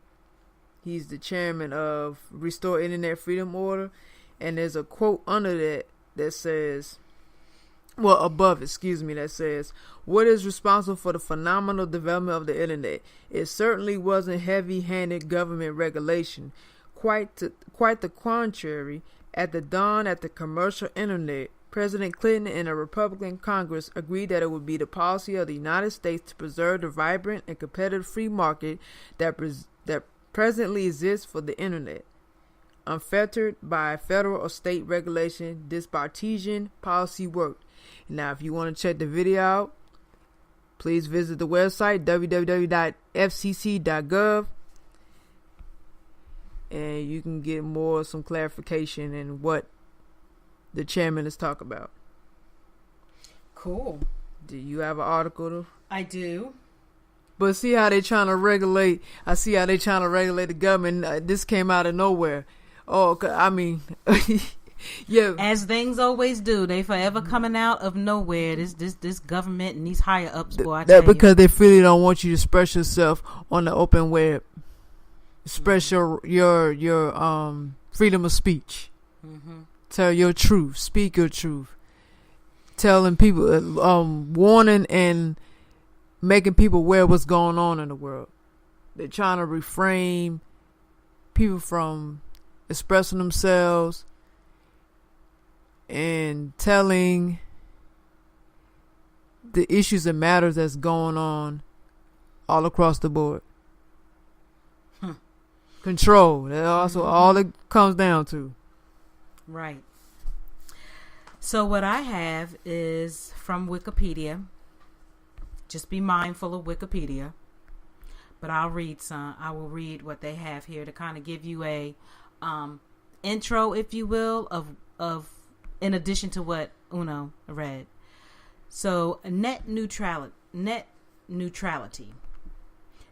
He's the chairman of Restore Internet Freedom Order. And there's a quote under that says, that says, what is responsible for the phenomenal development of the internet? It certainly wasn't heavy-handed government regulation. Quite the contrary. At the dawn of the commercial internet, President Clinton and a Republican Congress agreed that it would be the policy of the United States to preserve the vibrant and competitive free market that presently exists for the internet. unfettered by federal or state regulation. This partisan policy worked. Now, if you want to check the video out, please visit the website www.fcc.gov, and you can get some clarification in what the chairman is talking about. Cool. Do you have an article? I do. But see how they trying to regulate. I see how they trying to regulate the government. This came out of nowhere. Oh, I mean, yeah. As things always do, they forever coming out of nowhere. This government and these higher ups, boy. Because they really don't want you to express yourself on the open web. Express your freedom of speech. Mm-hmm. Tell your truth. Speak your truth. Telling people, warning and making people aware what's going on in the world. They're trying to refrain people from expressing themselves and telling the issues and matters that's going on all across the board. Control. That's also all it comes down to. Right. So what I have is from Wikipedia. Just be mindful of Wikipedia. But I will read what they have here to kind of give you a intro, if you will, of in addition to what Uno read. So net neutrality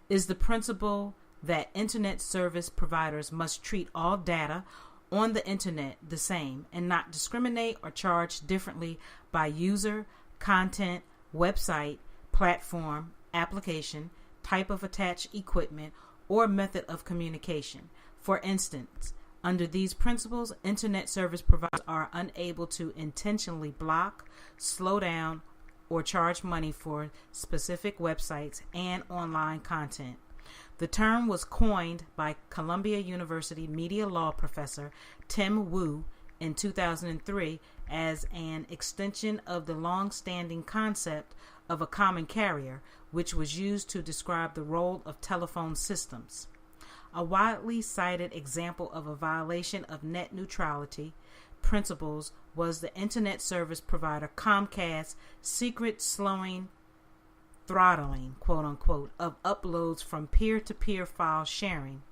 is the principle that internet service providers must treat all data on the internet the same and not discriminate or charge differently by user, content, website, platform, application, type of attached equipment, or method of communication. For instance, under these principles, internet service providers are unable to intentionally block, slow down, or charge money for specific websites and online content. The term was coined by Columbia University media law professor Tim Wu in 2003 as an extension of the long-standing concept of a common carrier, which was used to describe the role of telephone systems. A widely cited example of a violation of net neutrality principles was the internet service provider Comcast's secret throttling, quote unquote, of uploads from peer-to-peer file sharing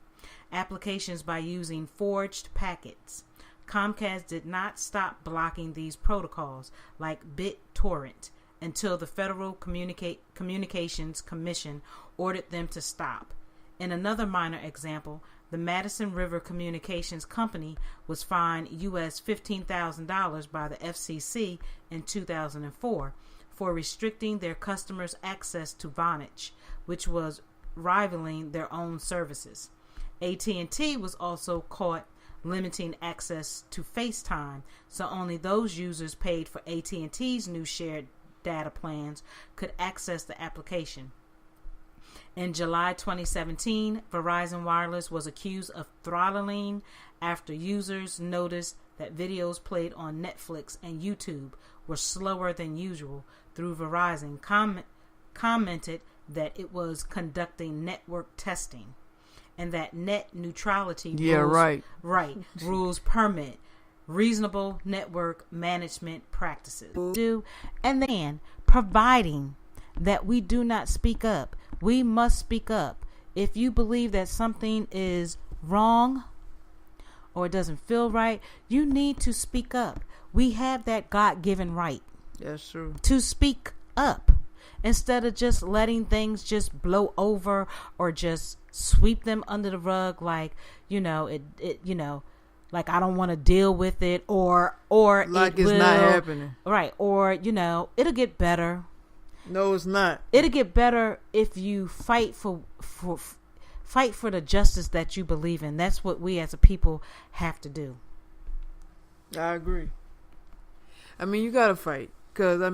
applications by using forged packets. Comcast did not stop blocking these protocols like BitTorrent until the Federal Communications Commission ordered them to stop. In another minor example, the Madison River Communications Company was fined U.S. $15,000 by the FCC in 2004 for restricting their customers' access to Vonage, which was rivaling their own services. AT&T was also caught limiting access to FaceTime, so only those users paid for AT&T's new shared data plans could access the application. In July 2017, Verizon Wireless was accused of throttling after users noticed that videos played on Netflix and YouTube were slower than usual. Through Verizon commented that it was conducting network testing and that net neutrality rules permit reasonable network management practices. And then providing that we do not speak up. We must speak up. If you believe that something is wrong or it doesn't feel right, you need to speak up. We have that God-given right. That's true. To speak up instead of just letting things just blow over or just sweep them under the rug like, like I don't want to deal with it or like it's not happening. Right. Or, it'll get better. No, it's not. It'll get better if you fight for the justice that you believe in. That's what we as a people have to do. I agree. I mean, you gotta fight. Because, if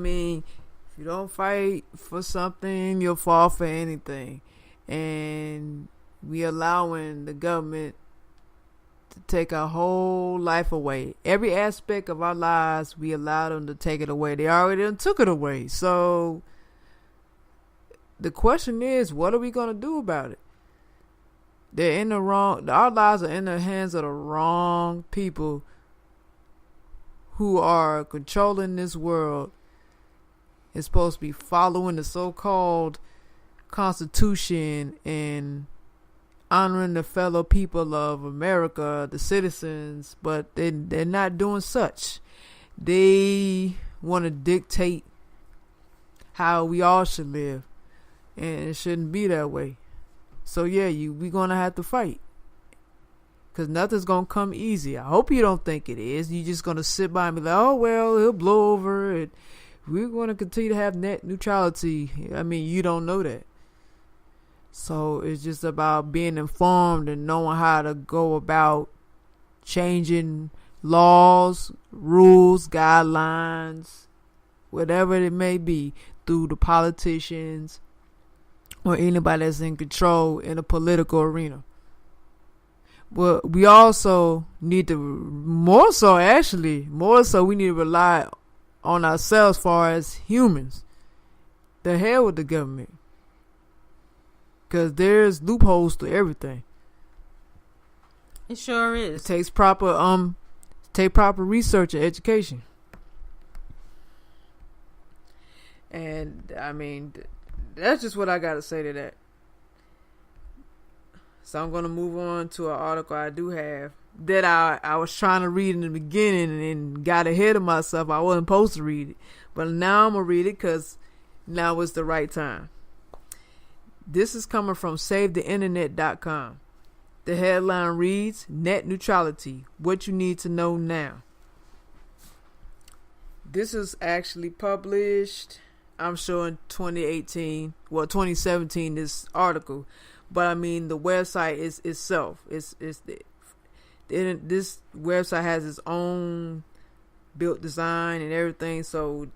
you don't fight for something, you'll fall for anything. And we allowing the government to take our whole life away. Every aspect of our lives, we allow them to take it away. They already done took it away. So the question is, what are we going to do about it? They're in the wrong. Our lives are in the hands of the wrong people who are controlling this world. It's supposed to be following the so-called Constitution and honoring the fellow people of America, the citizens, but they're not doing such. They want to dictate how we all should live, and it shouldn't be that way. So yeah, we're gonna have to fight, because nothing's gonna come easy. I hope you don't think it is. You're just gonna sit by and be like, oh well, it'll blow over, and we're gonna continue to have net neutrality. I mean, you don't know that. So it's just about being informed and knowing how to go about changing laws, rules, guidelines, whatever it may be, through the politicians or anybody that's in control in the political arena. Well, we also need to, more so we need to rely on ourselves as far as humans. The hell with the government. Because there's loopholes to everything. It sure is. It takes proper research and education. And I mean, that's just what I gotta say to that. So I'm gonna move on to an article I do have that I was trying to read in the beginning and got ahead of myself. I wasn't supposed to read it, but now I'm gonna read it because now is the right time. This is coming from SaveTheInternet.com. The headline reads, Net Neutrality, What You Need to Know Now. This is actually published, I'm sure, in 2017, this article. But I mean, the website is itself. This website has its own built design and everything. So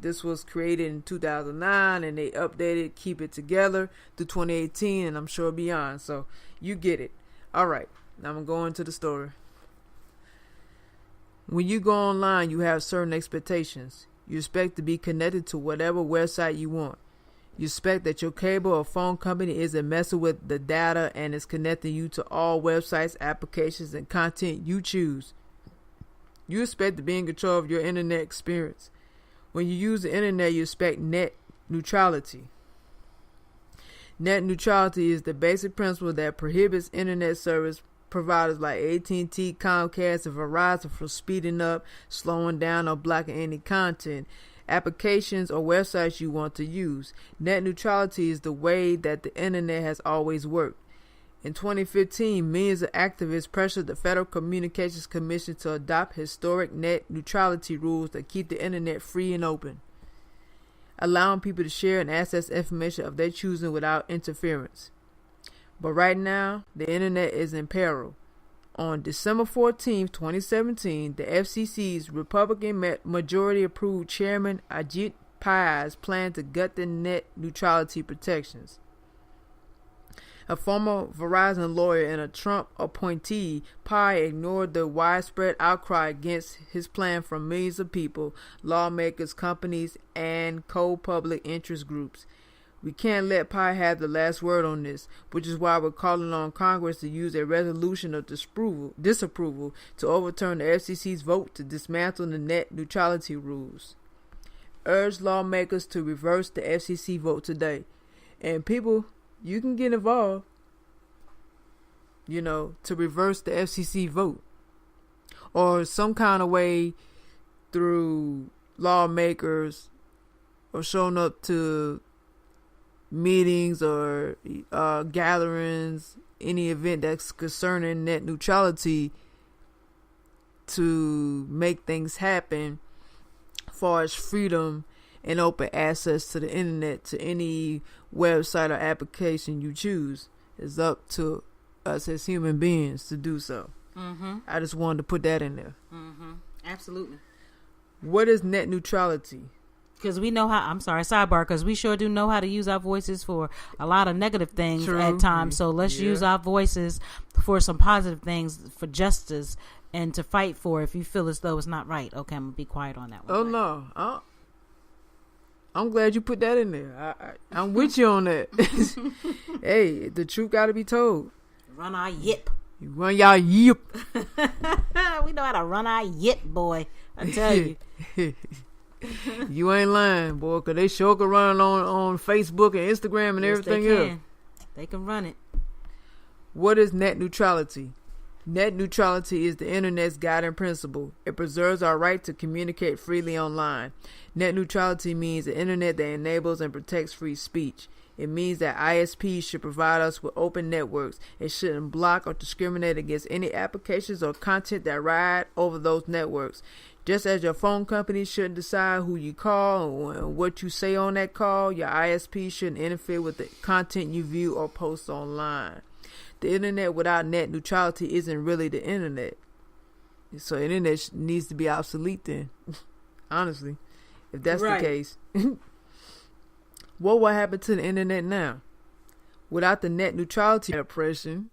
this was created in 2009 and they updated, keep it together through 2018 and I'm sure beyond. So you get it. All right. Now I'm going to go into the story. When you go online, you have certain expectations. You expect to be connected to whatever website you want. You expect that your cable or phone company isn't messing with the data and is connecting you to all websites, applications, and content you choose. You expect to be in control of your internet experience. When you use the internet, you expect net neutrality. Net neutrality is the basic principle that prohibits internet service providers like AT&T, Comcast, and Verizon from speeding up, slowing down, or blocking any content, applications, or websites you want to use. Net neutrality is the way that the internet has always worked. In 2015, millions of activists pressured the Federal Communications Commission to adopt historic net neutrality rules that keep the internet free and open, allowing people to share and access information of their choosing without interference. But right now, the internet is in peril. On December 14, 2017, the FCC's Republican majority-approved Chairman Ajit Pai's plan to gut the net neutrality protections. A former Verizon lawyer and a Trump appointee, Pai ignored the widespread outcry against his plan from millions of people, lawmakers, companies, and co-public interest groups. We can't let Pai have the last word on this, which is why we're calling on Congress to use a resolution of disapproval to overturn the FCC's vote to dismantle the net neutrality rules. Urge lawmakers to reverse the FCC vote today. And people, you can get involved, to reverse the FCC vote. Or some kind of way through lawmakers or showing up to meetings or gatherings, any event that's concerning net neutrality to make things happen as far as freedom and open access to the internet to any website or application you choose. It's up to us as human beings to do so. Mm-hmm. I just wanted to put that in there. Mm-hmm. Absolutely. What is net neutrality? Because we know how, I'm sorry, sidebar, because we sure do know how to use our voices for a lot of negative things at times. So let's use our voices for some positive things, for justice, and to fight for if you feel as though it's not right. Okay, I'm going to be quiet on that one. Oh, no. I'm glad you put that in there. I'm with you on that. Hey, the truth got to be told. run our yip. You run y'all yip. We know how to run our yip, boy. I tell you. You ain't lying, boy, because they sure can run on Facebook and Instagram and everything else. They can run it. What is net neutrality? Net neutrality is the internet's guiding principle. It preserves our right to communicate freely online. Net neutrality means the internet that enables and protects free speech. It means that ISPs should provide us with open networks. It shouldn't block or discriminate against any applications or content that ride over those networks. Just as your phone company shouldn't decide who you call and what you say on that call, your ISP shouldn't interfere with the content you view or post online. The internet without net neutrality isn't really the internet. So the internet needs to be obsolete then. Honestly, if that's the case. What will happen to the internet now? Without the net neutrality oppression,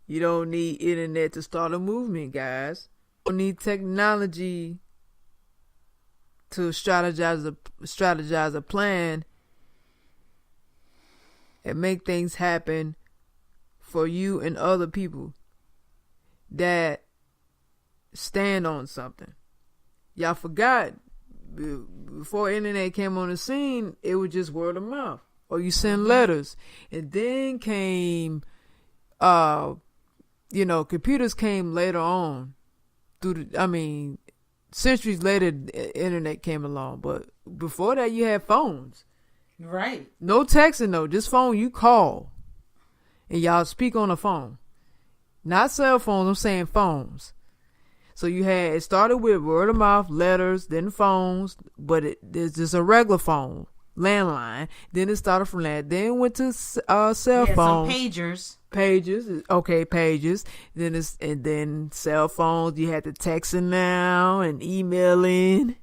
you don't need internet to start a movement, guys. You don't need technology to strategize a plan and make things happen for you and other people that stand on something. Y'all forgot, before internet came on the scene, it was just word of mouth, or you send letters. And then came computers came later on centuries later the internet came along, but before that you had phones. Right. No texting though, just phone. You call and y'all speak on the phone. Not cell phones, I'm saying phones. So it started with word of mouth, letters, then phones, but there's just a regular phone, landline. Then it started from that. Then it went to cell phones. Some pagers. Pages. Then cell phones. You had the texting now and emailing.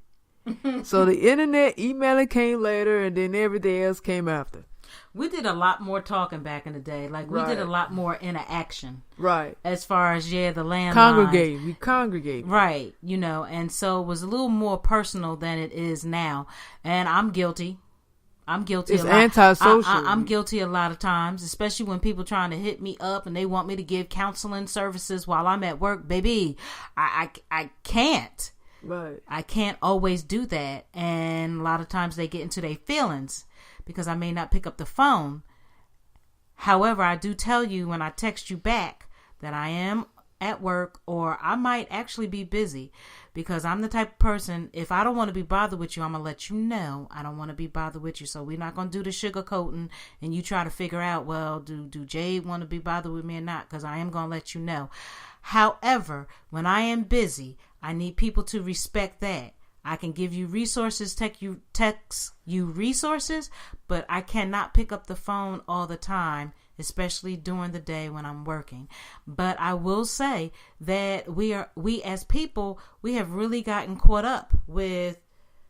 So the internet, emailing came later, and then everything else came after. We did a lot more talking back in the day. Like, we did a lot more interaction. Right. As far as, the landline. We congregate. Right. And so it was a little more personal than it is now. And I'm guilty. It's antisocial. I'm guilty a lot of times, especially when people trying to hit me up and they want me to give counseling services while I'm at work. Baby, I can't. Right. I can't always do that. And a lot of times they get into their feelings because I may not pick up the phone. However, I do tell you when I text you back that I am at work, or I might actually be busy, because I'm the type of person, if I don't want to be bothered with you, I'm going to let you know I don't want to be bothered with you. So we're not going to do the sugarcoating and you try to figure out, well, do Jade want to be bothered with me or not? Because I am going to let you know. However, when I am busy, I need people to respect that. I can give you resources, text you resources, but I cannot pick up the phone all the time, especially during the day when I'm working. But I will say that we as people, we have really gotten caught up with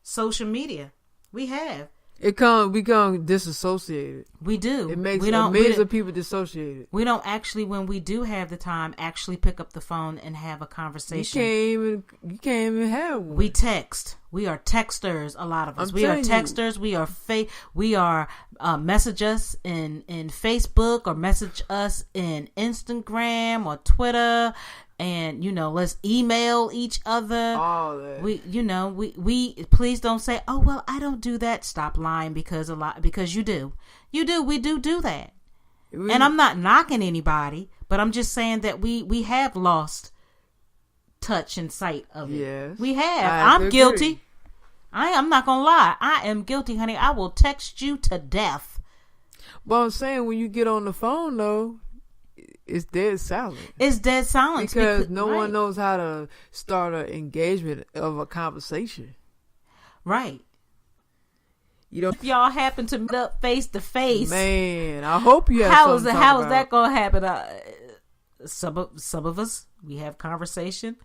social media. We have. We become disassociated. We do. It makes millions of people dissociated. We don't actually, when we do have the time, actually pick up the phone and have a conversation. You can't even have one. We text. We are texters. A lot of us. We are texters. We are message us in Facebook, or message us in Instagram or Twitter. And let's email each other. All that. We please don't say, oh well, I don't do that. Stop lying, because you do. We do that. And I'm not knocking anybody, but I'm just saying that we have lost touch and sight of it. Yes, we have. I'm guilty. I'm not gonna lie. I am guilty, honey. I will text you to death. But I'm saying, when you get on the phone though, it's dead silent. It's dead silence because no one knows how to start an engagement of a conversation. Right. If y'all happen to meet up face to face, man, I hope you have. How is that gonna happen? Some of us, we have conversation.